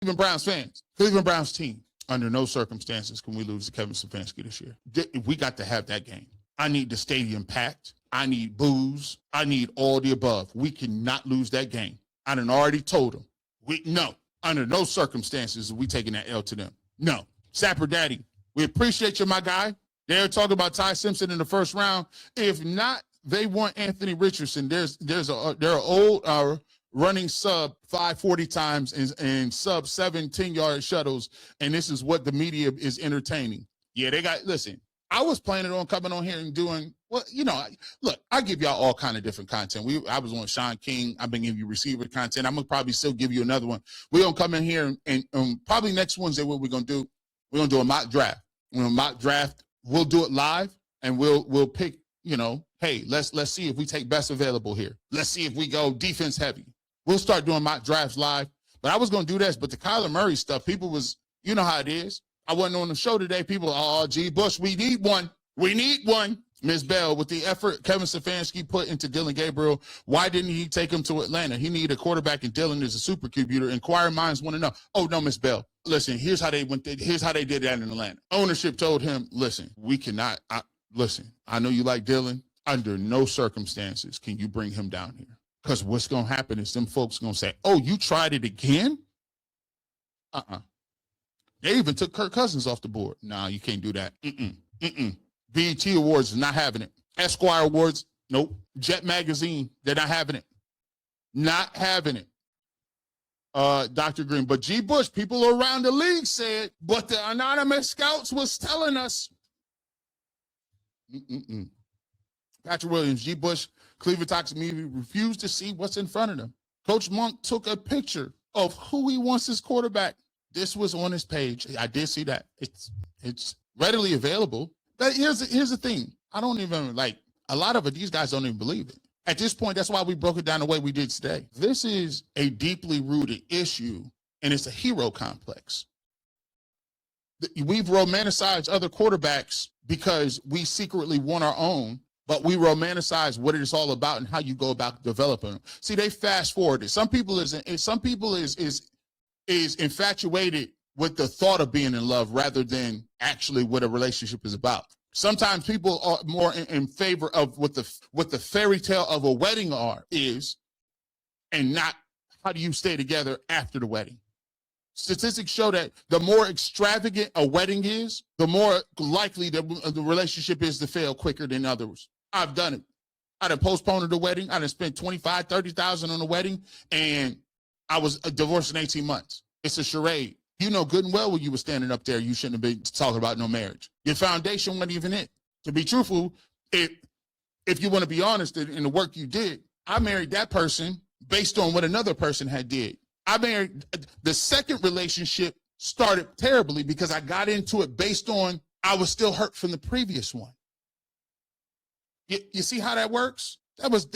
Cleveland Browns fans, Cleveland Browns team, under no circumstances can we lose to Kevin Stefanski this year. We got to have that game. I need the stadium packed. I need boos. I need all the above. We cannot lose that game. I done already told them. No, under no circumstances are we taking that L to them. No. Sapper Daddy, we appreciate you, my guy. They're talking about Ty Simpson in the first round. If not, they want Anthony Richardson. They're old running sub 540 times and sub 17-yard shuttles, and this is what the media is entertaining. Yeah, listen, I was planning on coming on here and doing, look, I give y'all all kind of different content. I was on Sean King. I've been giving you receiver content. I'm going to probably still give you another one. We're going to come in here and probably next Wednesday, what we're going to do, we're going to do a mock draft. We're going to mock draft. We'll do it live, and we'll pick, hey, let's see if we take best available here. Let's see if we go defense heavy. We'll start doing mock drafts live. But I was going to do this, but the Kyler Murray stuff, people was, you know how it is. I wasn't on the show today. People, Bush, we need one. We need one. Ms. Bell, with the effort Kevin Stefanski put into Dillon Gabriel, why didn't he take him to Atlanta? He needed a quarterback, and Dillon is a supercomputer. Inquiring minds want to know. Oh, no, Ms. Bell. Listen, here's how they did that in Atlanta. Ownership told him, listen, we cannot. Listen, I know you like Dillon. Under no circumstances can you bring him down here. Because what's going to happen is them folks going to say, oh, you tried it again? They even took Kirk Cousins off the board. No, you can't do that. BET Awards is not having it. Esquire Awards, nope. Jet Magazine, they're not having it. Not having it. Dr. Green. But G. Bush, people around the league said, but the anonymous scouts was telling us. Patrick Williams, G. Bush, Cleveland Toxic Media refused to see what's in front of them. Coach Monk took a picture of who he wants as quarterback. This was on his page. I did see that. It's readily available. But here's the thing. I don't even a lot of it, these guys don't even believe it. At this point, that's why we broke it down the way we did today. This is a deeply rooted issue, and it's a hero complex. We've romanticized other quarterbacks because we secretly want our own, but we romanticize what it is all about and how you go about developing them. See, they fast forwarded. Some people is infatuated with the thought of being in love rather than actually what a relationship is about. Sometimes people are more in favor of what the fairy tale of a wedding is, and not how do you stay together after the wedding. Statistics show that the more extravagant a wedding is, the more likely the relationship is to fail quicker than others. I've done it. I done postponed the wedding. I done spent $25,000, $30,000 on the wedding, and I was divorced in 18 months. It's a charade. You know good and well when you were standing up there, you shouldn't have been talking about no marriage. Your foundation wasn't even it. To be truthful, if you want to be honest in the work you did, I married that person based on what another person had did. I married the second relationship started terribly because I got into it based on I was still hurt from the previous one. You see how that works? That was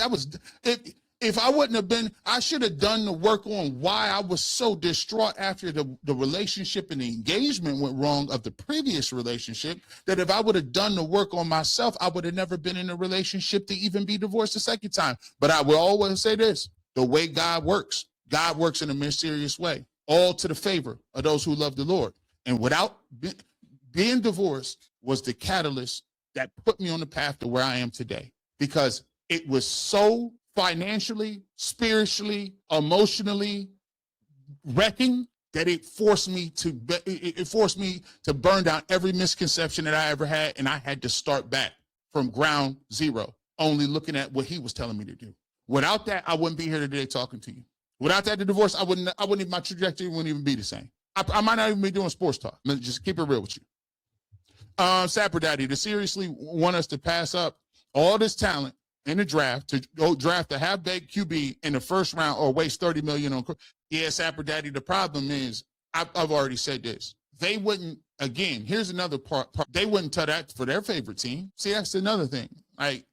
if I wouldn't have been, I should have done the work on why I was so distraught after the relationship and the engagement went wrong of the previous relationship, that if I would have done the work on myself, I would have never been in a relationship to even be divorced a second time. But I will always say this, the way God works in a mysterious way, all to the favor of those who love the Lord. And without being divorced was the catalyst that put me on the path to where I am today, because it was so financially, spiritually, emotionally wrecking that it forced me to burn down every misconception that I ever had, and I had to start back from ground zero, only looking at what he was telling me to do. Without that, I wouldn't be here today talking to you. Without that, the divorce, my trajectory wouldn't even be the same. I might not even be doing sports talk. Just keep it real with you. Sapper Daddy, to seriously want us to pass up all this talent in the draft, to go draft a half-baked QB in the first round or waste $30 million on. Yeah, Sapper Daddy, the problem is, I've already said this. They wouldn't, again, here's another part. They wouldn't tell that for their favorite team. See, that's another thing. I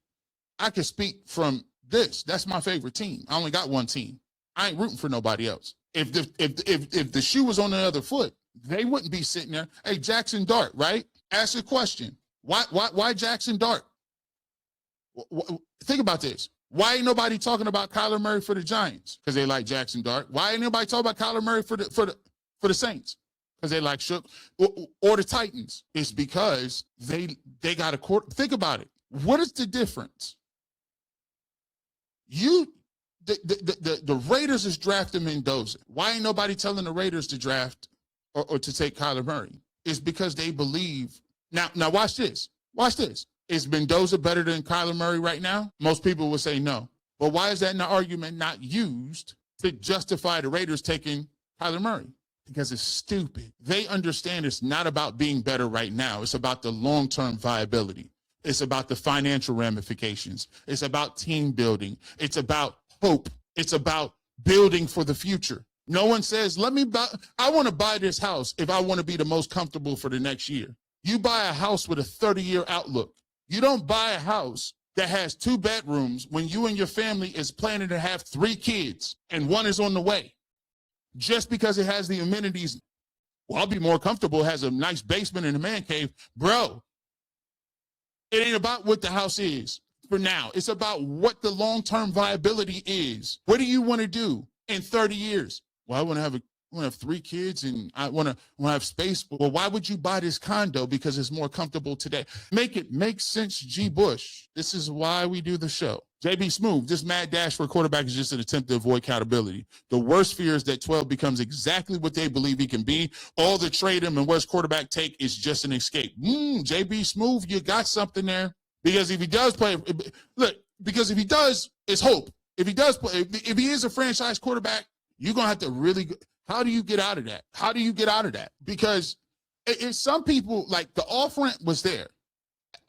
could speak from this. That's my favorite team. I only got one team. I ain't rooting for nobody else. If the shoe was on the other foot, they wouldn't be sitting there. Hey, Jackson Dart, right? Ask a question. Why Jackson Dart? Think about this. Why ain't nobody talking about Kyler Murray for the Giants? Because they like Jackson Dart. Why ain't nobody talking about Kyler Murray for for the Saints because they like shook, or the Titans. It's because they got a quarter. Think about it. What is the difference? The Raiders is drafting Mendoza. Why ain't nobody telling the Raiders to draft or to take Kyler Murray? It's because they believe. Now watch this. Watch this. Is Mendoza better than Kyler Murray right now? Most people would say no. But why is that argument not used to justify the Raiders taking Kyler Murray? Because it's stupid. They understand it's not about being better right now. It's about the long-term viability. It's about the financial ramifications. It's about team building. It's about hope. It's about building for the future. No one says, I want to buy this house if I want to be the most comfortable for the next year. You buy a house with a 30-year outlook. You don't buy a house that has 2 bedrooms when you and your family is planning to have 3 kids and 1 is on the way. Just because it has the amenities, well, I'll be more comfortable, has a nice basement and a man cave. Bro, it ain't about what the house is for now. It's about what the long-term viability is. What do you want to do in 30 years? Well, I want to have 3 kids and I want to have space. Well, why would you buy this condo? Because it's more comfortable today. Make it make sense, G. Bush. This is why we do the show. JB Smooth, this mad dash for a quarterback is just an attempt to avoid accountability. The worst fear is that 12 becomes exactly what they believe he can be. All the trade him and worst quarterback take is just an escape. JB Smooth, you got something there. Because if he does play, because if he does, it's hope. If he does play, if he is a franchise quarterback, you're going to have to really, how do you get out of that? How do you get out of that? Because it's some people, like the off-ramp was there.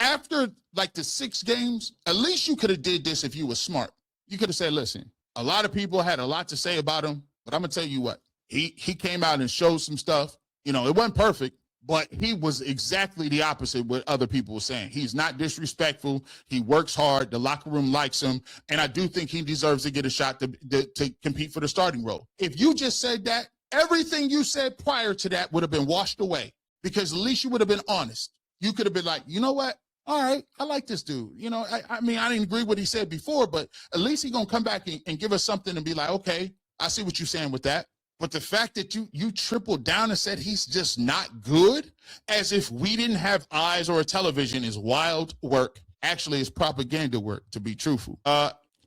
After like the 6 games, at least you could have did this if you were smart. You could have said, listen, a lot of people had a lot to say about him, but I'm going to tell you what, he came out and showed some stuff. You know, it wasn't perfect, but he was exactly the opposite of what other people were saying. He's not disrespectful. He works hard. The locker room likes him. And I do think he deserves to get a shot to compete for the starting role. If you just said that, everything you said prior to that would have been washed away because at least you would have been honest. You could have been like, you know what? All right, I like this dude. You know, I mean, I didn't agree with what he said before, but at least he's going to come back and give us something and be like, okay, I see what you're saying with that. But the fact that you tripled down and said he's just not good, as if we didn't have eyes or a television, is wild work. Actually, it's propaganda work, to be truthful.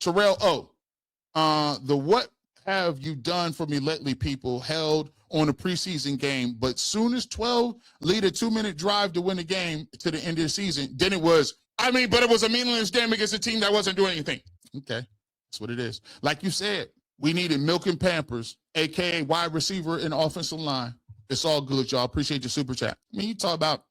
Terrell O, the what have you done for me lately people held on a preseason game, but soon as 12 lead a 2-minute drive to win the game to the end of the season, then it was, but it was a meaningless game against a team that wasn't doing anything. Okay, that's what it is. Like you said, we needed milk and Pampers, a.k.a. wide receiver and offensive line. It's all good, y'all. Appreciate your super chat. I mean, you talk about,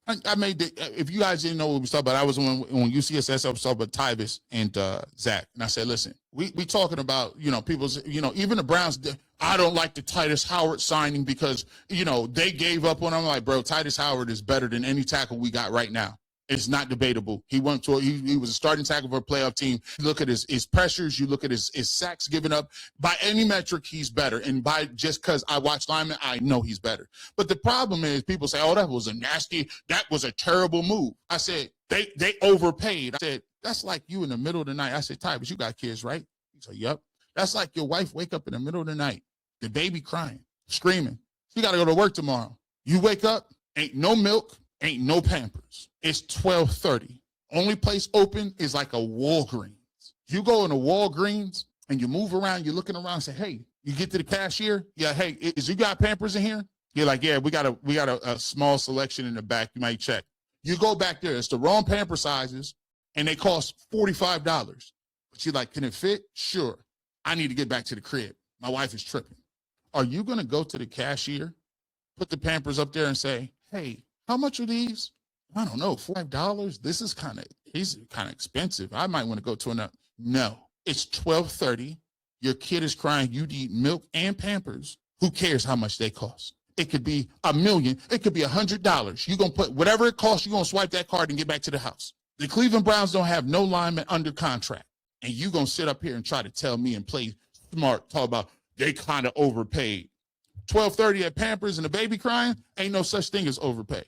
if you guys didn't know what we was talking about, I was on UCSS, I was talking about Tyvis and Zach. And I said, listen, we talking about, people's, even the Browns, I don't like the Titus Howard signing because, they gave up on him. I'm like, bro, Titus Howard is better than any tackle we got right now. It's not debatable. He was a starting tackle for a playoff team. You look at his pressures. You look at his sacks given up. By any metric, he's better. And just because I watch linemen, I know he's better. But the problem is people say, oh, that was a terrible move. I said, they overpaid. I said, that's like you in the middle of the night. I said, Ty, but you got kids, right? He said, yep. That's like your wife wake up in the middle of the night, the baby crying, screaming. She got to go to work tomorrow. You wake up, ain't no milk, ain't no Pampers. It's 12:30. Only place open is like a Walgreens. You go in a Walgreens and you move around, you're looking around and say, hey, you get to the cashier. Yeah, hey, is you got Pampers in here? You're like, yeah, we got a small selection in the back. You might check. You go back there. It's the wrong Pamper sizes, and they cost $45. But you're like, can it fit? Sure. I need to get back to the crib. My wife is tripping. Are you going to go to the cashier, put the Pampers up there and say, hey, how much are these? I don't know, $5? This is kind of expensive. I might want to go to another. No, it's 12:30. Your kid is crying. You need milk and Pampers. Who cares how much they cost? It could be $1 million. It could be $100. You're going to put whatever it costs, you're going to swipe that card and get back to the house. The Cleveland Browns don't have no lineman under contract. And you're going to sit up here and try to tell me and play smart, talk about they kind of overpaid. 12:30 at Pampers and the baby crying, ain't no such thing as overpay.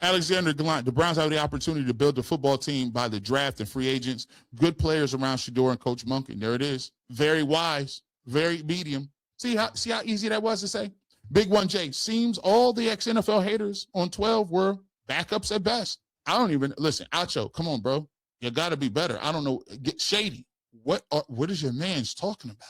Alexander Gallant, the Browns have the opportunity to build a football team by the draft and free agents. Good players around Shedeur and Coach Monken. There it is. Very wise, very medium. See how easy that was to say? Big One J, seems all the ex-NFL haters on 12 were backups at best. I don't even, listen, Acho, come on, bro. You got to be better. I don't know. Get shady. What is your man's talking about?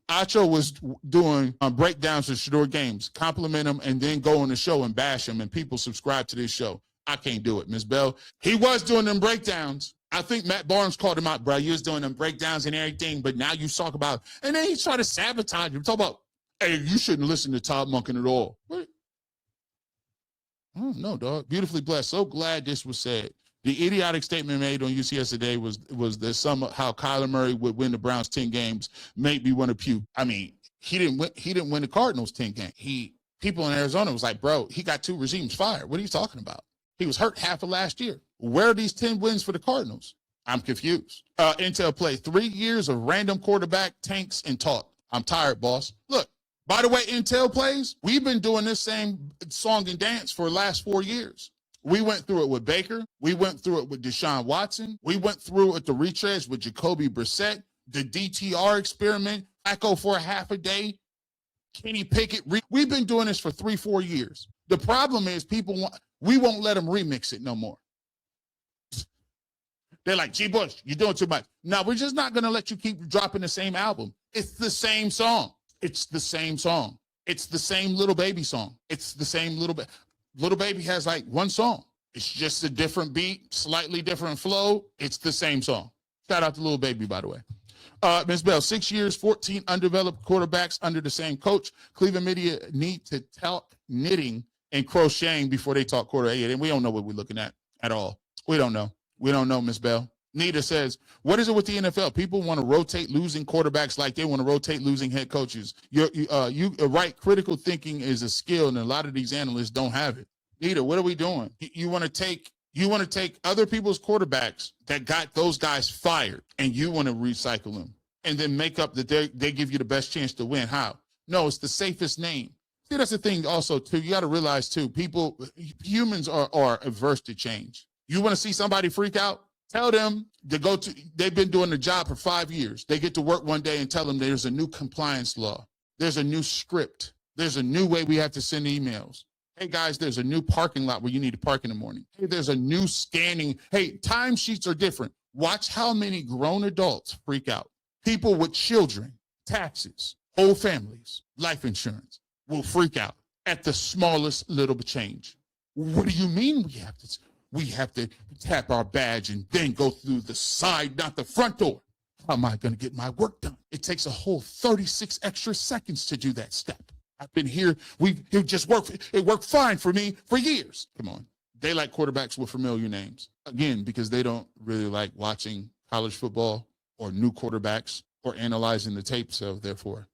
Acho was doing breakdowns of Shedeur games, compliment him, and then go on the show and bash him, and people subscribe to this show. I can't do it, Ms. Bell. He was doing them breakdowns. I think Matt Barnes called him out, bro. You was doing them breakdowns and everything, but now you talk about, and then he tried to sabotage him. Talk about, hey, you shouldn't listen to Todd Monken at all. What? I don't know, dog. Beautifully blessed. So glad this was said. The idiotic statement made on UCS today was that somehow Kyler Murray would win the Browns 10 games, made me want to puke. I mean, he didn't win the Cardinals 10 games. People in Arizona was like, bro, he got 2 regimes fired. What are you talking about? He was hurt half of last year. Where are these 10 wins for the Cardinals? I'm confused. Intel play 3 years of random quarterback tanks and talk. I'm tired, boss. Look, by the way, Intel plays, we've been doing this same song and dance for the last 4 years. We went through it with Baker. We went through it with Deshaun Watson. We went through it the retreads with Jacoby Brissett, the DTR experiment, Flacco for a half a day, Kenny Pickett. We've been doing this for 3-4 years. The problem is we won't let them remix it no more. They're like, G. Bush, you're doing too much. No, we're just not going to let you keep dropping the same album. It's the same song. It's the same song. It's the same Little Baby song. It's the same Little Baby has like one song. It's just a different beat, slightly different flow. It's the same song. Shout out to Little Baby, by the way. Ms. Bell, 6 years, 14 undeveloped quarterbacks under the same coach. Cleveland media need to talk knitting and crocheting before they talk quarterback. And we don't know what we're looking at all. We don't know. We don't know, Ms. Bell. Nita says, what is it with the NFL? People want to rotate losing quarterbacks like they want to rotate losing head coaches. You're right. Critical thinking is a skill, and a lot of these analysts don't have it. Nita, what are we doing? You want to take other people's quarterbacks that got those guys fired, and you want to recycle them, and then make up that they give you the best chance to win. How? No, it's the safest name. See, that's the thing also, too. You got to realize, too, humans are averse to change. You want to see somebody freak out? Tell them they've been doing the job for 5 years. They get to work one day and tell them there's a new compliance law. There's a new script. There's a new way we have to send emails. Hey, guys, there's a new parking lot where you need to park in the morning. Hey, there's a new scanning. Hey, timesheets are different. Watch how many grown adults freak out. People with children, taxes, whole families, life insurance will freak out at the smallest little bit change. What do you mean we have to tap our badge and then go through the side, not the front door? How am I going to get my work done? It takes a whole 36 extra seconds to do that step. I've been here. It worked fine for me for years. Come on. They like quarterbacks with familiar names. Again, because they don't really like watching college football or new quarterbacks or analyzing the tape. So therefore,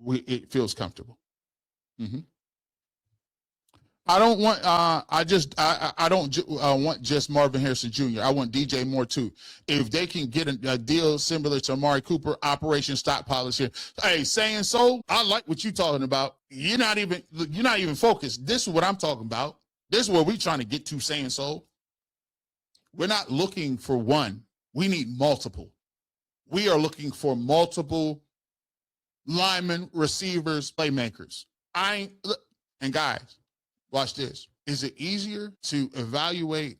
it feels comfortable. Mm-hmm. I don't want. I don't want just Marvin Harrison Jr. I want DJ Moore too. If they can get a deal similar to Amari Cooper, Operation Stockpile here. Hey, saying so, I like what you're talking about. You're not even focused. This is what I'm talking about. This is where we're trying to get to. Saying so. We're not looking for one. We need multiple. We are looking for multiple linemen, receivers, playmakers. And guys. Watch this. Is it easier to evaluate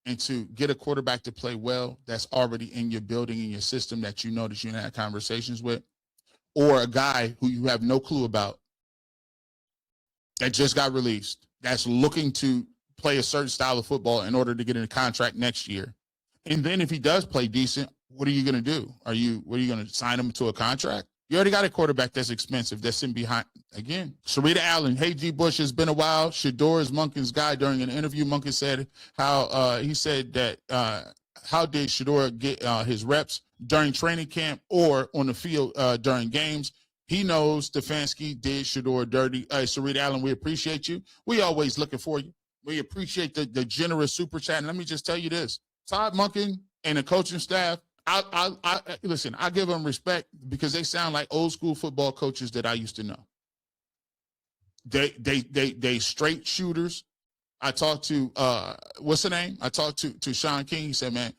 and to get a quarterback to play well that's already in your building, in your system, that you know that you had conversations with, or a guy who you have no clue about that just got released, that's looking to play a certain style of football in order to get in a contract next year? And then if he does play decent, what are you going to do? What are you going to sign him to a contract? You already got a quarterback that's expensive, that's in behind. Again, Sarita Allen, hey, G. Bush, it's been a while. Shedeur is Monken's guy. During an interview, Monken said how how did Shedeur get his reps during training camp or on the field during games? He knows Stefanski did Shedeur dirty. Sarita Allen, we appreciate you. We always looking for you. We appreciate the generous super chat. And let me just tell you this. Todd Monken and the coaching staff, listen, I give them respect because they sound like old school football coaches that I used to know. They straight shooters. I talked to what's the name? I talked to Sean King. He said, man,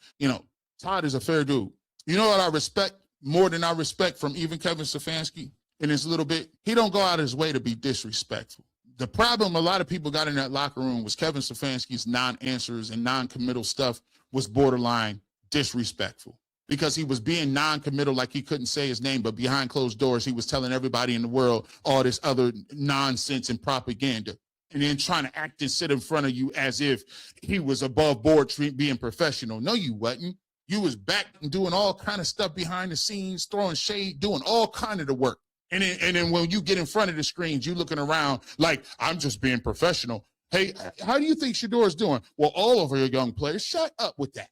Todd is a fair dude. You know what I respect? more than I respect from even Kevin Stefanski in his little bit, he don't go out of his way to be disrespectful. The problem a lot of people got in that locker room was Kevin Stefanski's non-answers and non-committal stuff was borderline disrespectful because he was being non-committal like he couldn't say his name, but behind closed doors, he was telling everybody in the world all this other nonsense and propaganda and then trying to act and sit in front of you as if he was above board being professional. No, you wasn't. You was back and doing all kind of stuff behind the scenes, throwing shade, doing all kind of the work. And then when you get in front of the screens, you looking around like, I'm just being professional. Hey, how do you think Shedeur is doing? Well, all of our young players, shut up with that.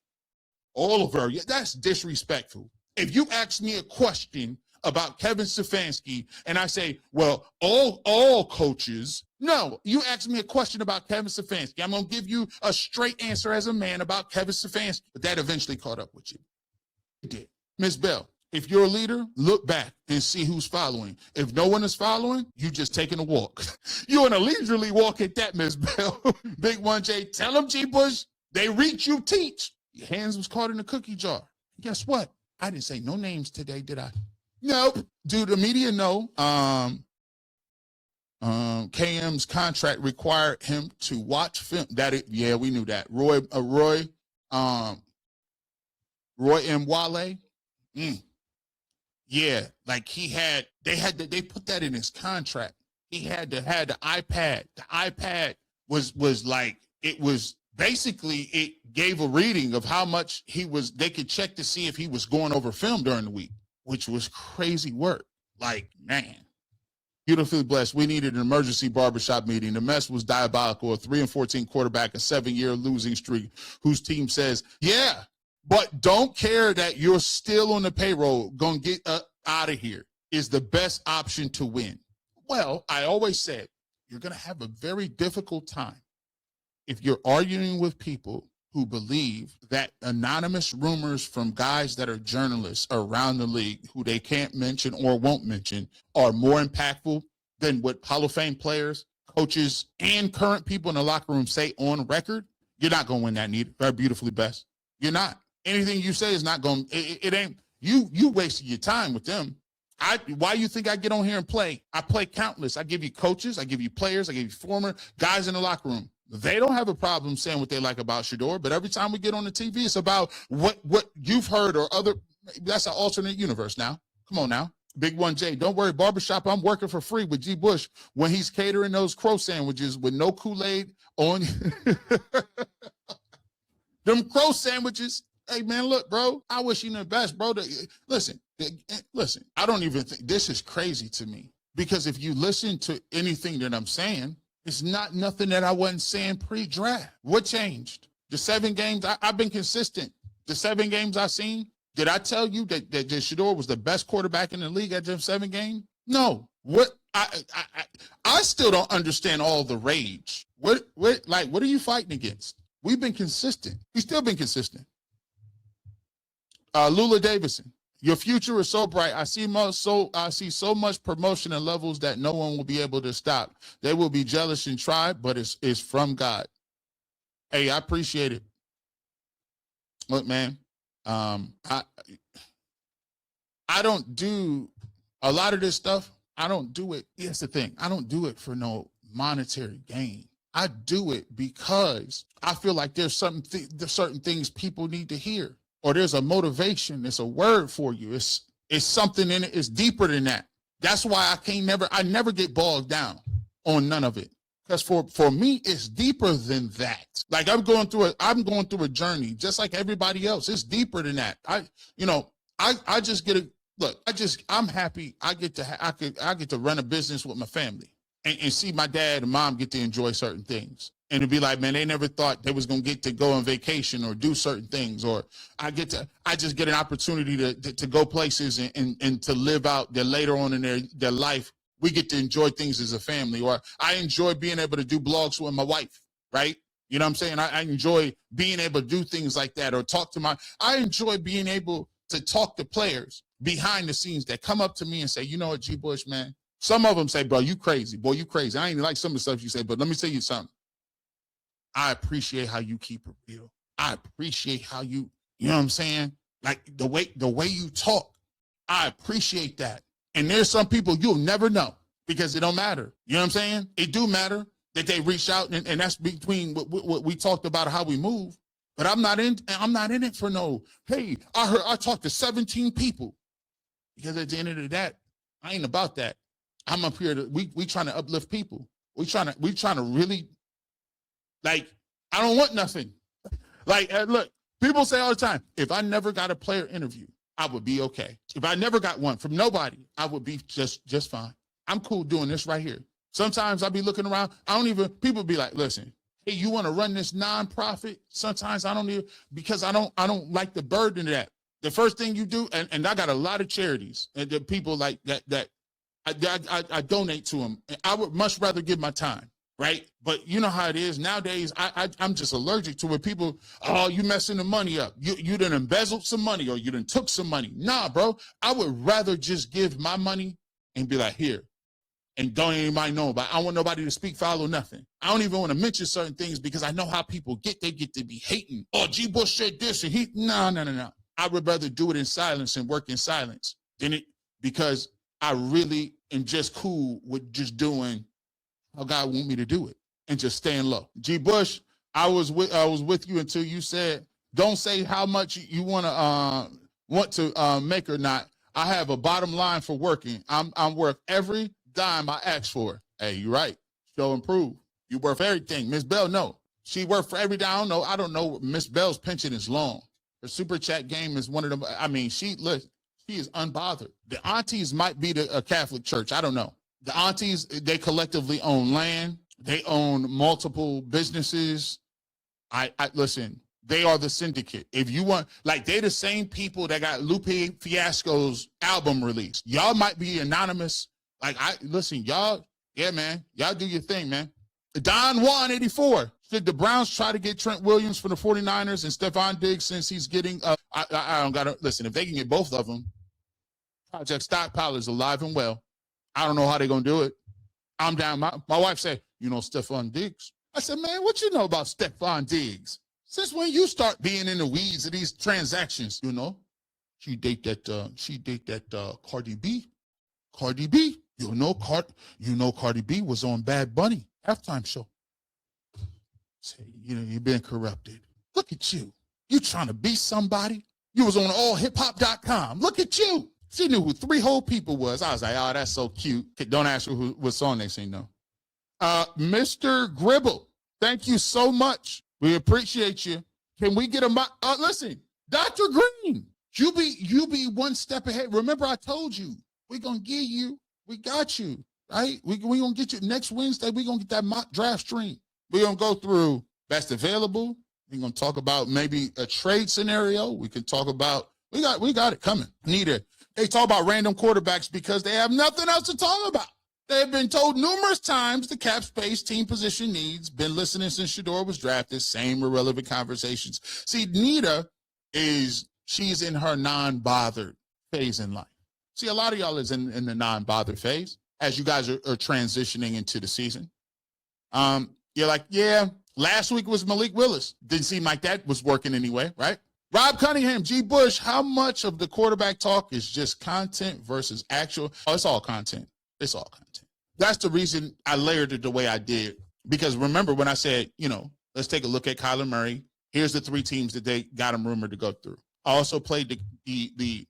All of her, that's disrespectful. If you ask me a question about Kevin Stefanski and I say, well, all coaches, no, you ask me a question about Kevin Stefanski, I'm going to give you a straight answer as a man about Kevin Stefanski. But that eventually caught up with you. It did. Ms. Bell, if you're a leader, look back and see who's following. If no one is following, you just taking a walk. You're on a leisurely walk at that, Ms. Bell. Big 1J, tell them, G. Bush, they reach, you teach. Your hands was caught in a cookie jar. Guess what? I didn't say no names today, did I? Nope. Do the media know KM's contract required him to watch film? Yeah, we knew that. Roy M. Wale. Yeah, like they put that in his contract. He had the iPad. The iPad was like, it was basically, it gave a reading of how much they could check to see if he was going over film during the week, which was crazy work. Like, man, beautifully blessed. We needed an emergency barbershop meeting. The mess was diabolical. A 3-14 quarterback, a 7-year losing streak, whose team says, yeah, but don't care that you're still on the payroll, gonna get out of here, is the best option to win. Well, I always said, you're gonna have a very difficult time if you're arguing with people who believe that anonymous rumors from guys that are journalists around the league who they can't mention or won't mention are more impactful than what Hall of Fame players, coaches, and current people in the locker room say on record. You're not going to win that need. Very beautifully best. You're not. Anything you say is not going, it ain't, you wasted your time with them. Why you think I get on here and play? I play countless. I give you coaches, I give you players, I give you former guys in the locker room. They don't have a problem saying what they like about Shedeur, but every time we get on the TV, it's about what you've heard or other. That's an alternate universe now. Come on now. Big 1J, don't worry, Barbershop, I'm working for free with G. Bush when he's catering those crow sandwiches with no Kool-Aid on. Them crow sandwiches. Hey, man, look, bro, I wish you the best, bro. Listen, I don't even think this is crazy to me because if you listen to anything that I'm saying, it's not nothing that I wasn't saying pre-draft. What changed? The 7 games, I've been consistent. The 7 games I've seen, did I tell you that Shedeur was the best quarterback in the league at them 7 games? No. What? I still don't understand all the rage. What are you fighting against? We've been consistent. We've still been consistent. Lula Davison, your future is so bright. I see so much promotion and levels that no one will be able to stop. They will be jealous and try, but it's from God. Hey, I appreciate it. Look, man, I don't do a lot of this stuff. I don't do it. Here's the thing. I don't do it for no monetary gain. I do it because I feel like there's certain things people need to hear. Or there's a motivation, it's a word for you. It's something in it, it's deeper than that. That's why I never get bogged down on none of it. Because for me, it's deeper than that. Like I'm going through a journey, just like everybody else. It's deeper than that. I just get a look, I'm happy I get to run a business with my family and see my dad and mom get to enjoy certain things. And it'd be like, man, they never thought they was going to get to go on vacation or do certain things. Or I just get an opportunity to go places and to live out that later on in their life, we get to enjoy things as a family. Or I enjoy being able to do blogs with my wife, right? You know what I'm saying? I enjoy being able to do things like that or I enjoy being able to talk to players behind the scenes that come up to me and say, you know what, G. Bush, man? Some of them say, bro, you crazy. Boy, you crazy. I ain't like some of the stuff you say, but let me tell you something. I appreciate how you keep it real. I appreciate how you know what I'm saying? Like the way you talk. I appreciate that. And there's some people you'll never know because it don't matter. You know what I'm saying? It do matter that they reach out, and that's between what we talked about, how we move. But I'm not in it for no, hey, I talked to 17 people. Because at the end of the day, I ain't about that. I'm up here we trying to uplift people. We trying to really, like, I don't want nothing. Like, look, people say all the time, if I never got a player interview, I would be okay. If I never got one from nobody, I would be just fine. I'm cool doing this right here. Sometimes I'll be looking around. People be like, listen, hey, you want to run this nonprofit? Sometimes I don't even, because I don't like the burden of that. The first thing you do, and I got a lot of charities and the people like that I donate to them. I would much rather give my time, right? But you know how it is nowadays. I'm just allergic to when people, oh, you messing the money up. You done embezzled some money or you done took some money. Nah, bro. I would rather just give my money and be like, here, and don't anybody know about it. I don't want nobody to speak foul or nothing. I don't even want to mention certain things because I know how people get. They get to be hating. Oh, G. Bush said this and he, no. I would rather do it in silence and work in silence because I really am just cool with just doing how God want me to do it and just staying low. G. Bush, I was with you until you said, don't say how much you want to make or not. I have a bottom line for working. I'm worth every dime I ask for. Hey, you're right. Show and prove. You worth everything. Miss Bell, no. She worked for every dime. I don't know. Miss Bell's pension is long. Her super chat game is one of them. I mean, she is unbothered. The aunties might be a Catholic church. I don't know. The aunties, they collectively own land. They own multiple businesses. I listen, they are the syndicate. If you want, like, they're the same people that got Lupe Fiasco's album released. Y'all might be anonymous. Like, listen, y'all, yeah, man. Y'all do your thing, man. Don Juan 84. Should the Browns try to get Trent Williams for the 49ers and Stephon Diggs since he's getting I don't gotta listen, if they can get both of them, Project Stockpile is alive and well. I don't know how they're gonna do it. I'm down. My wife said, Stephon Diggs. I said, man, what you know about Stephon Diggs? Since when you start being in the weeds of these transactions, She date that Cardi B. Cardi B. Cardi B was on Bad Bunny halftime show. Say, you've been corrupted. Look at you. You trying to be somebody? You was on allhiphop.com. Look at you. She knew who 3 whole people was. I was like, oh, that's so cute. Don't ask her what song they sing, no. Mr. Gribble, thank you so much. We appreciate you. Can we get listen, Dr. Green, you be one step ahead. Remember, I told you, we got you, right? We going to get you next Wednesday. We going to get that mock draft stream. We're going to go through best available. We're going to talk about maybe a trade scenario. We can talk about, we got it coming. They talk about random quarterbacks because they have nothing else to talk about. They have been told numerous times the cap space, team position needs. Been listening since Shedeur was drafted. Same irrelevant conversations. See, Nita she's in her non-bothered phase in life. See, a lot of y'all is in the non-bothered phase as you guys are transitioning into the season. You're like, yeah, last week was Malik Willis. Didn't seem like that was working anyway, right? Rob Cunningham, G. Bush, how much of the quarterback talk is just content versus actual? Oh, it's all content. It's all content. That's the reason I layered it the way I did. Because remember when I said, let's take a look at Kyler Murray. Here's the 3 teams that they got him rumored to go through. I also played the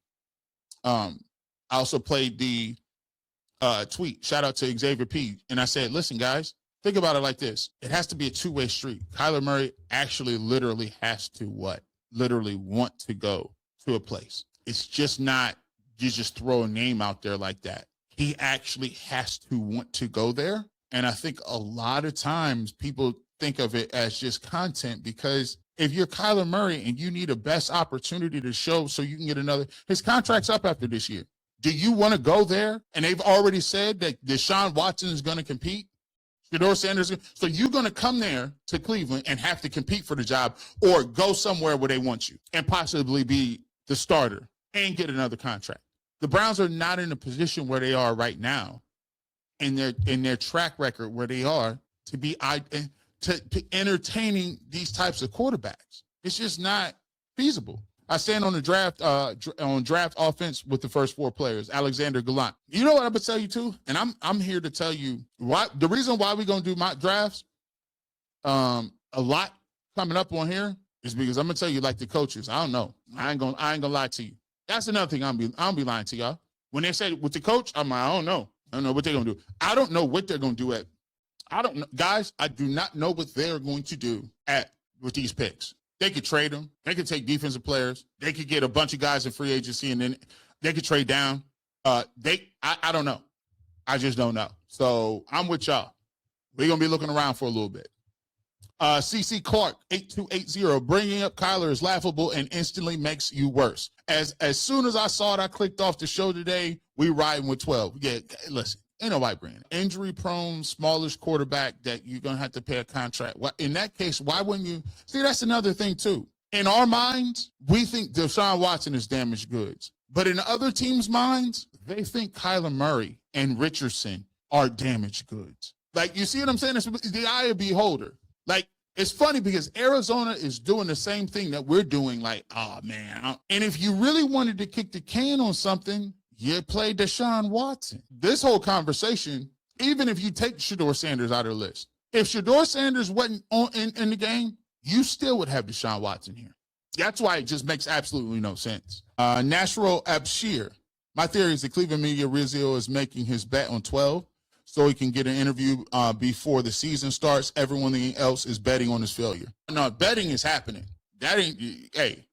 tweet. Shout out to Xavier P. And I said, listen, guys, think about it like this. It has to be a 2-way street. Kyler Murray actually literally has to what? Literally want to go to a place. It's just not, you just throw a name out there like that. He actually has to want to go there. And I think a lot of times people think of it as just content because if you're Kyler Murray and you need a best opportunity to show so you can get his contract's up after this year. Do you want to go there? And they've already said that Deshaun Watson is going to compete. Shedeur Sanders. So you're going to come there to Cleveland and have to compete for the job or go somewhere where they want you and possibly be the starter and get another contract. The Browns are not in a position where they are right now in their track record where they are to be to entertaining these types of quarterbacks. It's just not feasible. I stand on the draft on draft offense with the first 4 players. Alexander Gallant. You know what I'm gonna tell you too, and I'm here to tell you why. The reason why we're gonna do mock drafts, a lot coming up on here is because I'm gonna tell you like the coaches. I don't know. I ain't gonna lie to you. That's another thing. I'll be lying to y'all. When they say with the coach, I'm like, I don't know. I don't know what they're gonna do. I don't know what they're gonna do at. I don't know, guys. I do not know what they're going to do with these picks. They could trade them. They could take defensive players. They could get a bunch of guys in free agency, and then they could trade down. I don't know. I just don't know. So I'm with y'all. We're going to be looking around for a little bit. CC Clark, 8280, bringing up Kyler is laughable and instantly makes you worse. As soon as I saw it, I clicked off the show today. We riding with 12. Yeah, listen. Ain't nobody bringing it. Injury-prone, smallish quarterback that you're going to have to pay a contract. In that case, why wouldn't you? See, that's another thing, too. In our minds, we think Deshaun Watson is damaged goods. But in other teams' minds, they think Kyler Murray and Richardson are damaged goods. Like, you see what I'm saying? It's the eye of the beholder. Like, it's funny because Arizona is doing the same thing that we're doing. Like, oh, man. And if you really wanted to kick the can on something, you play Deshaun Watson. This whole conversation, even if you take Shedeur Sanders out of the list, if Shedeur Sanders wasn't in the game, you still would have Deshaun Watson here. That's why it just makes absolutely no sense. Natural Abshir. My theory is the Cleveland media Rizzo is making his bet on 12 so he can get an interview before the season starts. Everyone else is betting on his failure. No, betting is happening. That ain't, hey,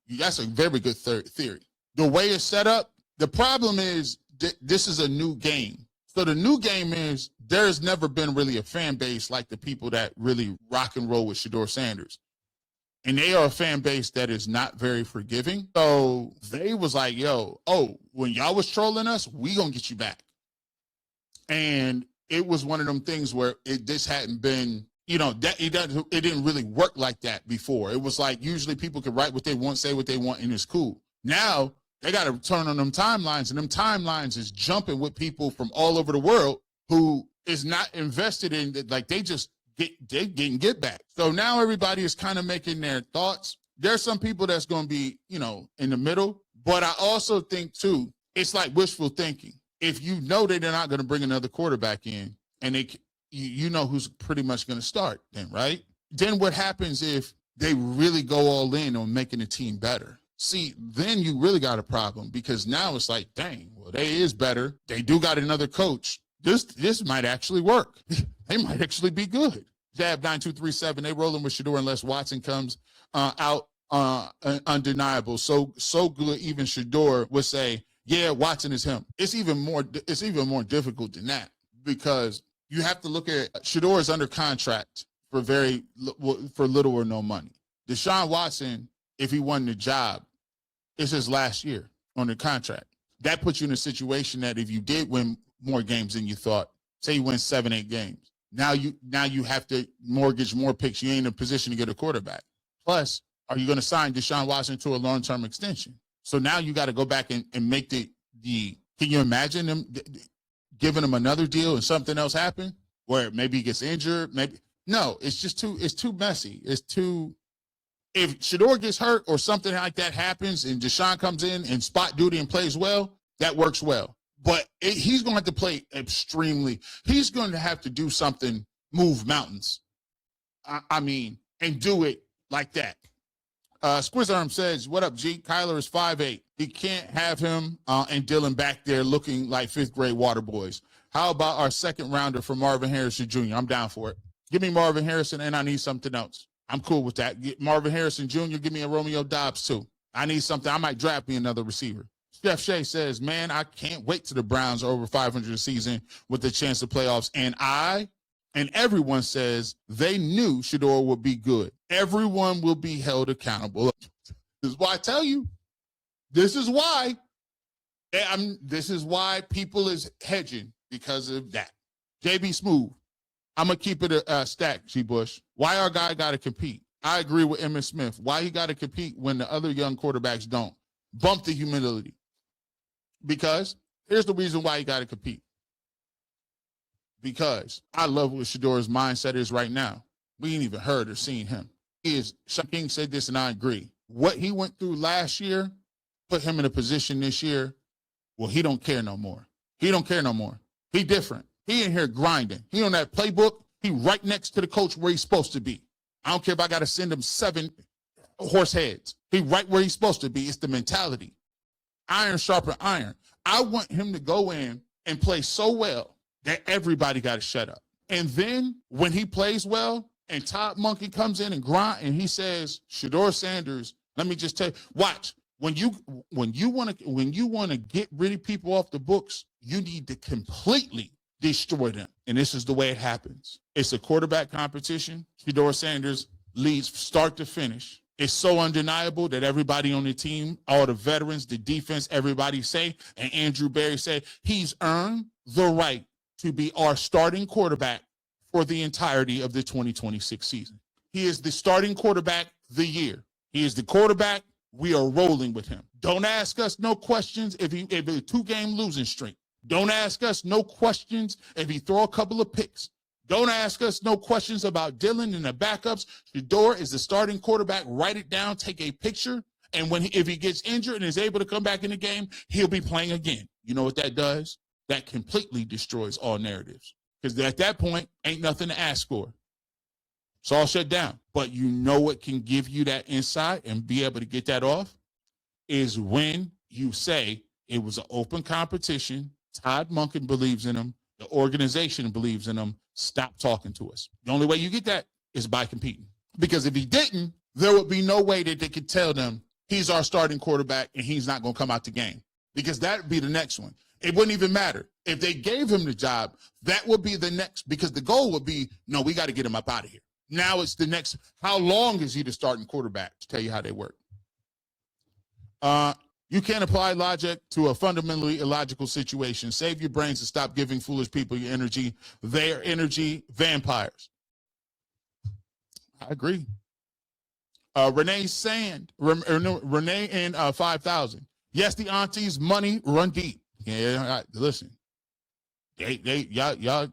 that's a very good theory. The way it's set up, the problem is this is a new game. So the new game is there's never been really a fan base like the people that really rock and roll with Shedeur Sanders. And they are a fan base that is not very forgiving. So they was like, when y'all was trolling us, we gonna get you back. And it was one of them things where this hadn't been, it didn't really work like that before. It was like usually people could write what they want, say what they want, and it's cool. Now, they got to turn on them timelines, and them timelines is jumping with people from all over the world who is not invested in it. Like they getting get back. So now everybody is kind of making their thoughts. There's some people that's going to be, in the middle. But I also think too, it's like wishful thinking. If you know they're not going to bring another quarterback in, and you know who's pretty much going to start, then right? Then what happens if they really go all in on making the team better? See, then you really got a problem because now it's like, dang, well, they is better. They do got another coach. This might actually work. They might actually be good. Jab 9237, they rolling with Shedeur unless Watson comes out undeniable. So good even Shedeur would say, yeah, Watson is him. It's even more difficult than that because you have to look at Shedeur is under contract for little or no money. Deshaun Watson, if he won the job, it's his last year on the contract. That puts you in a situation that if you did win more games than you thought, say you win 7-8 games, now you have to mortgage more picks. You ain't in a position to get a quarterback. Plus, are you going to sign Deshaun Watson to a long-term extension? So now you got to go back and make the can you imagine them giving him another deal and something else happen where maybe he gets injured? No, it's too messy. If Shedeur gets hurt or something like that happens and Deshaun comes in and spot duty and plays well, that works well. But he's going to have to play he's going to have to do something, move mountains. And do it like that. Squizarm says, what up, G? Kyler is 5'8". He can't have him and Dillon back there looking like fifth grade water boys. How about our second rounder for Marvin Harrison Jr.? I'm down for it. Give me Marvin Harrison and I need something else. I'm cool with that. Get Marvin Harrison Jr., give me a Romeo Dobbs, too. I need something. I might draft me another receiver. Chef Shea says, man, I can't wait till the Browns are over 500 a season with the chance of playoffs. And everyone says they knew Shedeur would be good. Everyone will be held accountable. This is why I tell you. This is why people is hedging because of that. JB Smooth. I'm going to keep it a stack, G. Bush. Why our guy got to compete? I agree with Emmitt Smith. Why he got to compete when the other young quarterbacks don't? Bump the humility. Because here's the reason why he got to compete. Because I love what Shedeur's mindset is right now. We ain't even heard or seen him. Sean King said this, and I agree. what he went through last year put him in a position this year. Well, he don't care no more. He don't care no more. He different. He in here grinding. He on that playbook. He right next to the coach where he's supposed to be. I don't care if I got to send him 7 horse heads. He right where he's supposed to be. It's the mentality. Iron sharpen iron. I want him to go in and play so well that everybody got to shut up. And then when he plays well and Todd Monkey comes in and grind and he says, Shedeur Sanders, let me just tell you, watch. When you want to get rid of people off the books, you need to completely destroy them. And this is the way it happens. It's a quarterback competition. Shedeur Sanders leads start to finish. It's so undeniable that everybody on the team, all the veterans, the defense, everybody say, and Andrew Berry said, he's earned the right to be our starting quarterback for the entirety of the 2026 season. He is the starting quarterback the year. He is the quarterback. We are rolling with him. Don't ask us no questions if a 2-game losing streak. Don't ask us no questions if he throw a couple of picks. Don't ask us no questions about Dillon and the backups. Shedeur is the starting quarterback. Write it down, take a picture, and if he gets injured and is able to come back in the game, he'll be playing again. You know what that does? That completely destroys all narratives. Because at that point, ain't nothing to ask for. It's all shut down. But you know what can give you that insight and be able to get that off is when you say it was an open competition. Todd Monken believes in him. The organization believes in him. Stop talking to us. The only way you get that is by competing. Because if he didn't, there would be no way that they could tell them he's our starting quarterback and he's not going to come out the game. Because that would be the next one. It wouldn't even matter. If they gave him the job, that would be the next. Because the goal would be, no, we got to get him up out of here. Now it's the next. How long is he the starting quarterback? To tell you how they work. You can't apply logic to a fundamentally illogical situation. Save your brains and stop giving foolish people your energy. They're energy vampires. I agree. Renee and 5,000. Yes, the aunties' money run deep. Yeah, listen. Y'all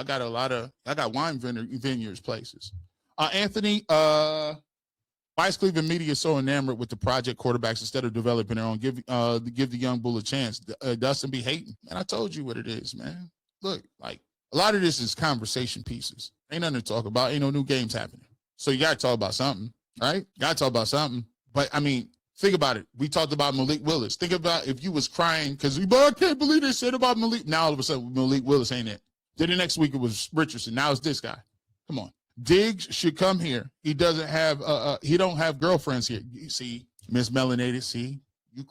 got a lot of. I got wine vineyards places. Anthony. Why is Cleveland media so enamored with the project quarterbacks instead of developing their own? Give the young bull a chance. Dustin be hating. Man, I told you what it is, man. Look, like a lot of this is conversation pieces. Ain't nothing to talk about. Ain't no new games happening. So you got to talk about something, right? Got to talk about something. But, I mean, think about it. We talked about Malik Willis. Think about if you was crying because I can't believe they said about Malik. Now all of a sudden Malik Willis ain't it. Then the next week it was Richardson. Now it's this guy. Come on. Diggs should come here. He doesn't have he don't have girlfriends here. You see, Miss Melanated, see? You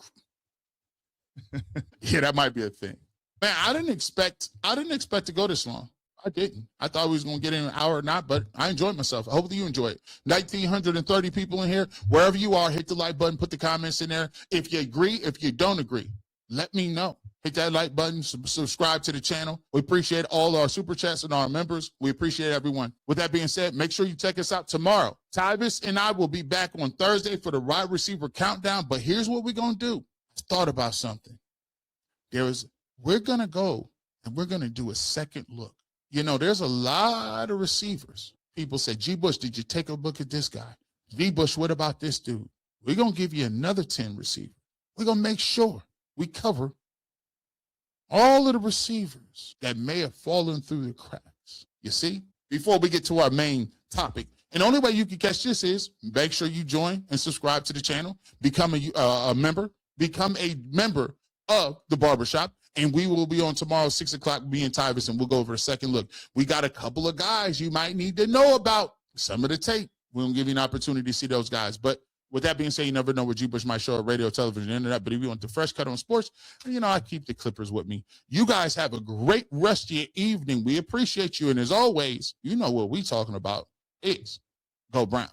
yeah, that might be a thing. Man, I didn't expect to go this long. I didn't. I thought we was gonna get in an hour or not, but I enjoyed myself. I hope that you enjoy it. 1,930 people in here. Wherever you are, hit the like button, put the comments in there. If you agree, if you don't agree, let me know. Hit that like button, subscribe to the channel. We appreciate all our super chats and our members. We appreciate everyone. With that being said, make sure you check us out tomorrow. Tyvis and I will be back on Thursday for the wide receiver countdown. But here's what we're going to do. I thought about something. We're going to go and we're going to do a second look. You know, there's a lot of receivers. People say, G. Bush, did you take a look at this guy? G. Bush, what about this dude? We're going to give you another 10 receivers. We're going to make sure we cover all of the receivers that may have fallen through the cracks. You see? Before we get to our main topic, and the only way you can catch this is make sure you join and subscribe to the channel, become a member of the Barbershop, and we will be on tomorrow, 6 o'clock, me and Tyvis, and we'll go over a second look. We got a couple of guys you might need to know about some of the tape. We'll give you an opportunity to see those guys. But with that being said, you never know where G. Bush might show up, radio, television, internet. But if you want the fresh cut on sports, you know, I keep the Clippers with me. You guys have a great rest of your evening. We appreciate you. And as always, you know what we talking about is Go Brown.